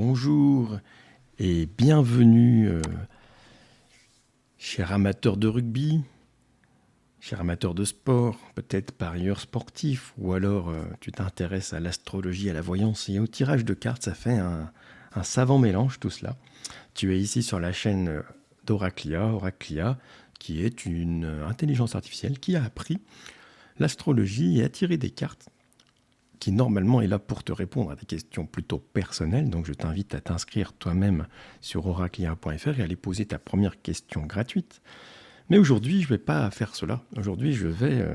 Bonjour et bienvenue, chers amateurs de rugby, chers amateurs de sport, peut-être parieurs sportifs, ou alors tu t'intéresses à l'astrologie, à la voyance et au tirage de cartes. Ça fait un savant mélange tout cela. Tu es ici sur la chaîne d'Oraclia, qui est une intelligence artificielle qui a appris l'astrologie et a tiré des cartes, qui normalement est là pour te répondre à des questions plutôt personnelles. Donc je t'invite à t'inscrire toi-même sur oraclia.fr et à aller poser ta première question gratuite. Mais aujourd'hui, je ne vais pas faire cela. Aujourd'hui, je vais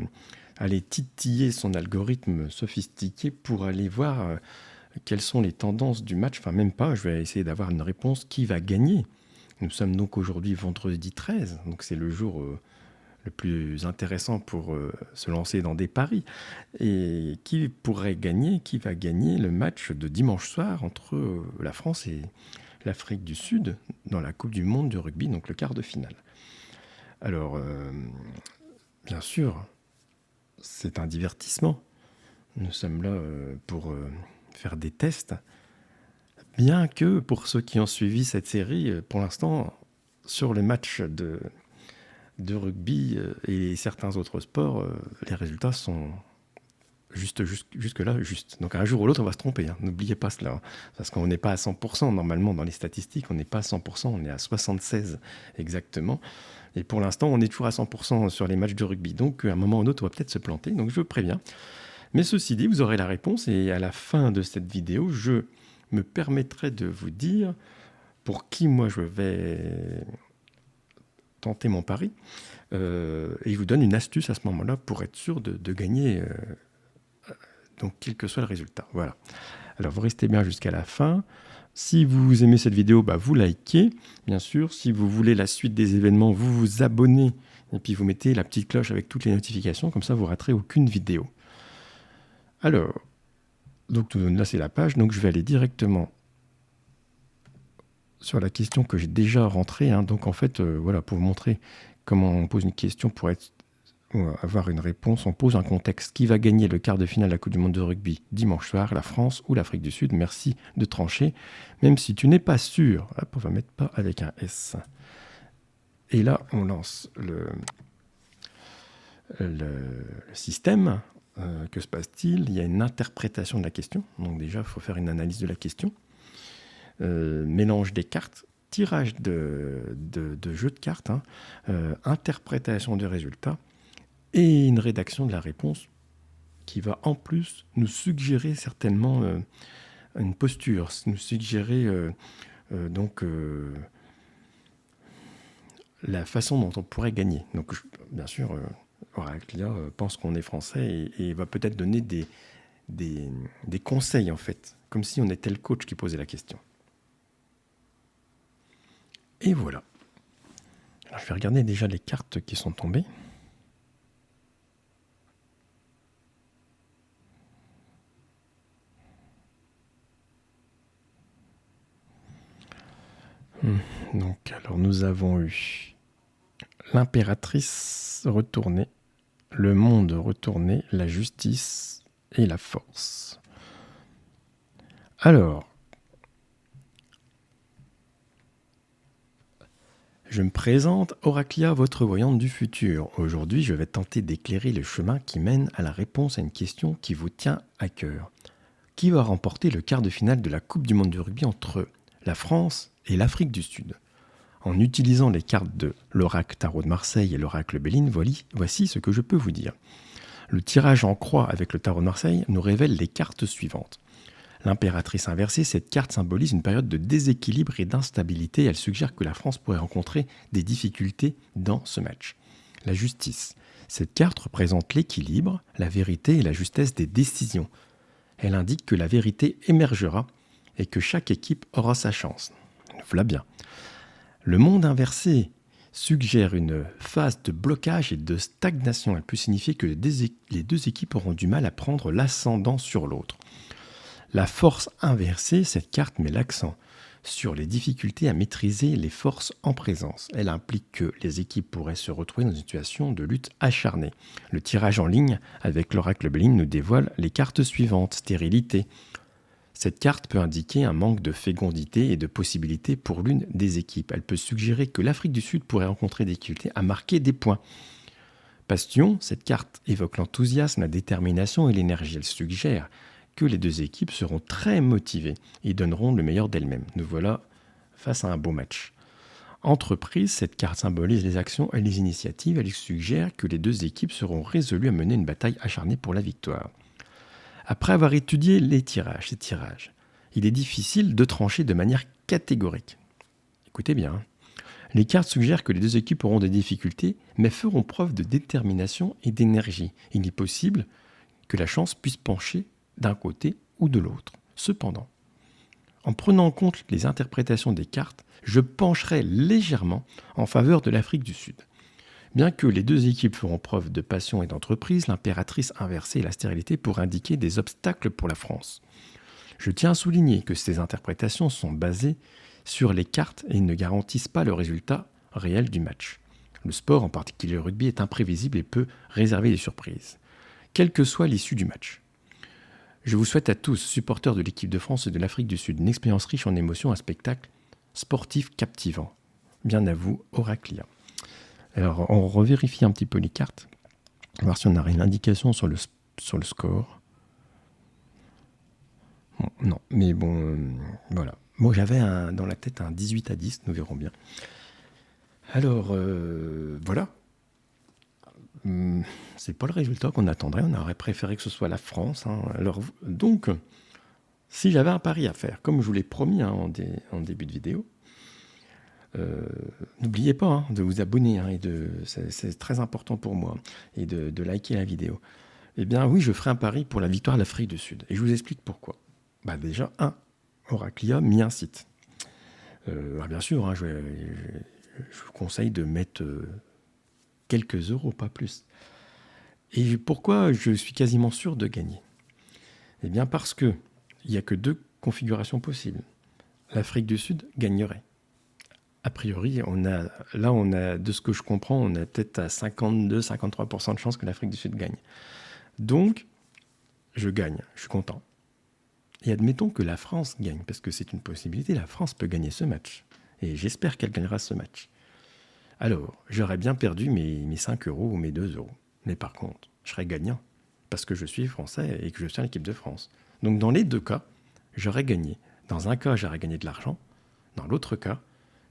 aller titiller son algorithme sophistiqué pour aller voir quelles sont les tendances du match. Enfin, même pas, je vais essayer d'avoir une réponse qui va gagner. Nous sommes donc aujourd'hui vendredi 13, donc c'est le jour le plus intéressant pour se lancer dans des paris. Et qui va gagner le match de dimanche soir entre la France et l'Afrique du Sud dans la Coupe du Monde de rugby, donc le quart de finale. Alors, bien sûr, c'est un divertissement. Nous sommes là pour faire des tests. Bien que, pour ceux qui ont suivi cette série, pour l'instant, sur les matchs de rugby et certains autres sports, les résultats sont jusque-là justes. Donc un jour ou l'autre, on va se tromper. N'oubliez pas cela. Parce qu'on n'est pas à 100%. Normalement, dans les statistiques, on n'est pas à 100%. On est à 76 exactement. Et pour l'instant, on est toujours à 100% sur les matchs de rugby. Donc à un moment ou l'autre, on va peut-être se planter. Donc je préviens. Mais ceci dit, vous aurez la réponse. Et à la fin de cette vidéo, je me permettrai de vous dire pour qui moi je vais tenter mon pari. Et je vous donne une astuce à ce moment-là pour être sûr de gagner, donc quel que soit le résultat. Voilà. Alors vous restez bien jusqu'à la fin. Si vous aimez cette vidéo, vous likez, bien sûr. Si vous voulez la suite des événements, vous vous abonnez et puis vous mettez la petite cloche avec toutes les notifications. Comme ça, vous ne raterez aucune vidéo. Alors, donc là c'est la page. Donc je vais aller directement sur la question que j'ai déjà rentrée. Donc en fait, voilà, pour vous montrer comment on pose une question pour avoir une réponse, on pose un contexte. Qui va gagner le quart de finale de la Coupe du Monde de rugby dimanche soir, la France ou l'Afrique du Sud? Merci de trancher, même si tu n'es pas sûr. Hop, on va mettre pas avec un S. Et là, on lance le système. Que se passe-t-il? Il y a une interprétation de la question. Donc déjà, il faut faire une analyse de la question. Mélange des cartes, tirage de jeux de cartes, interprétation des résultats et une rédaction de la réponse qui va en plus nous suggérer certainement une posture, nous suggérer la façon dont on pourrait gagner. Donc bien sûr, Oraclia pense qu'on est français et va peut-être donner des conseils en fait, comme si on était le coach qui posait la question. Et voilà. Alors, je vais regarder déjà les cartes qui sont tombées. Donc, alors nous avons eu l'impératrice retournée, le monde retourné, la justice et la force. Alors, je me présente, Oraclia, votre voyante du futur. Aujourd'hui, je vais tenter d'éclairer le chemin qui mène à la réponse à une question qui vous tient à cœur. Qui va remporter le quart de finale de la Coupe du Monde de rugby entre la France et l'Afrique du Sud? En utilisant les cartes de l'oracle Tarot de Marseille et l'oracle Béline, voici ce que je peux vous dire. Le tirage en croix avec le Tarot de Marseille nous révèle les cartes suivantes. L'impératrice inversée, cette carte symbolise une période de déséquilibre et d'instabilité. Elle suggère que la France pourrait rencontrer des difficultés dans ce match. La justice. Cette carte représente l'équilibre, la vérité et la justesse des décisions. Elle indique que la vérité émergera et que chaque équipe aura sa chance. Voilà bien. Le monde inversé suggère une phase de blocage et de stagnation. Elle peut signifier que les deux équipes auront du mal à prendre l'ascendant sur l'autre. La force inversée, cette carte met l'accent sur les difficultés à maîtriser les forces en présence. Elle implique que les équipes pourraient se retrouver dans une situation de lutte acharnée. Le tirage en ligne avec l'oracle Béline nous dévoile les cartes suivantes. Stérilité, Cette carte peut indiquer un manque de fécondité et de possibilités pour l'une des équipes. Elle peut suggérer que l'Afrique du Sud pourrait rencontrer des difficultés à marquer des points. Bastion, cette carte évoque l'enthousiasme, la détermination et l'énergie. Elle suggère que les deux équipes seront très motivées et donneront le meilleur d'elles-mêmes. Nous voilà face à un beau match. Entreprise, cette carte symbolise les actions et les initiatives. Elle suggère que les deux équipes seront résolues à mener une bataille acharnée pour la victoire. Après avoir étudié ces tirages, il est difficile de trancher de manière catégorique. Écoutez bien, les cartes suggèrent que les deux équipes auront des difficultés, mais feront preuve de détermination et d'énergie. Il est possible que la chance puisse pencher d'un côté ou de l'autre. Cependant, en prenant en compte les interprétations des cartes, je pencherai légèrement en faveur de l'Afrique du Sud. Bien que les deux équipes feront preuve de passion et d'entreprise, l'impératrice inversée et la stérilité pourraient indiquer des obstacles pour la France. Je tiens à souligner que ces interprétations sont basées sur les cartes et ne garantissent pas le résultat réel du match. Le sport, en particulier le rugby, est imprévisible et peut réserver des surprises, quelle que soit l'issue du match. Je vous souhaite à tous, supporters de l'équipe de France et de l'Afrique du Sud, une expérience riche en émotions, un spectacle sportif captivant. Bien à vous, Oraclia. Alors, on revérifie un petit peu les cartes, voir si on a une indication sur le score. Bon, non, mais bon, voilà. Moi, j'avais dans la tête un 18-10, nous verrons bien. Alors, voilà. C'est pas le résultat qu'on attendrait. On aurait préféré que ce soit la France. Alors, donc, si j'avais un pari à faire, comme je vous l'ai promis en début de vidéo, n'oubliez pas de vous abonner, c'est très important pour moi, et de liker la vidéo. Eh bien oui, je ferai un pari pour la victoire de l'Afrique du Sud. Et je vous explique pourquoi. Déjà, Oraclia m'y incite. Bien sûr, je vous conseille de mettre quelques euros, pas plus. Et pourquoi je suis quasiment sûr de gagner? Eh bien parce qu'il n'y a que deux configurations possibles. L'Afrique du Sud gagnerait. A priori, on a, de ce que je comprends, on a peut-être à 52-53% de chances que l'Afrique du Sud gagne. Donc, je gagne, je suis content. Et admettons que la France gagne, parce que c'est une possibilité, la France peut gagner ce match. Et j'espère qu'elle gagnera ce match. Alors, j'aurais bien perdu mes 5 euros ou mes 2 euros. Mais par contre, je serais gagnant, parce que je suis français et que je suis en équipe de France. Donc dans les deux cas, j'aurais gagné. Dans un cas, j'aurais gagné de l'argent. Dans l'autre cas,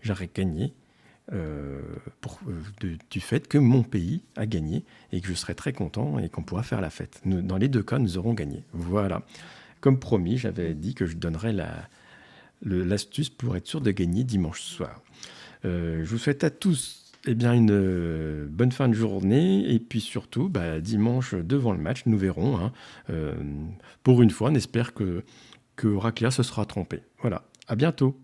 j'aurais gagné du fait que mon pays a gagné et que je serais très content et qu'on pourra faire la fête. Dans les deux cas, nous aurons gagné. Voilà. Comme promis, j'avais dit que je donnerais l'astuce pour être sûr de gagner dimanche soir. Je vous souhaite à tous une bonne fin de journée et puis surtout dimanche devant le match, nous verrons. Pour une fois, on espère que Oraclia se sera trompé. Voilà, à bientôt.